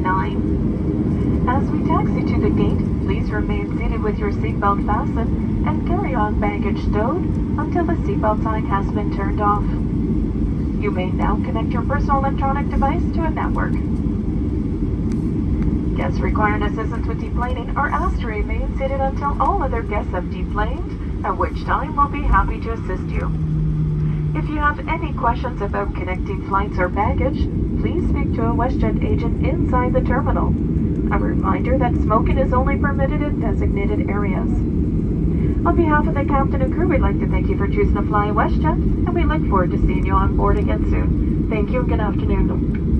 39. As we taxi to the gate, please remain seated with your seatbelt fastened and carry-on baggage stowed until the seatbelt sign has been turned off. You may now connect your personal electronic device to a network. Guests requiring assistance with deplaning are asked to remain seated until all other guests have deplaned, at which time we'll be happy to assist you. If you have any questions about connecting flights or baggage, please speak to a WestJet agent inside the terminal. A reminder that smoking is only permitted in designated areas. On behalf of the captain and crew, we'd like to thank you for choosing to fly WestJet, and we look forward to seeing you on board again soon. Thank you and good afternoon.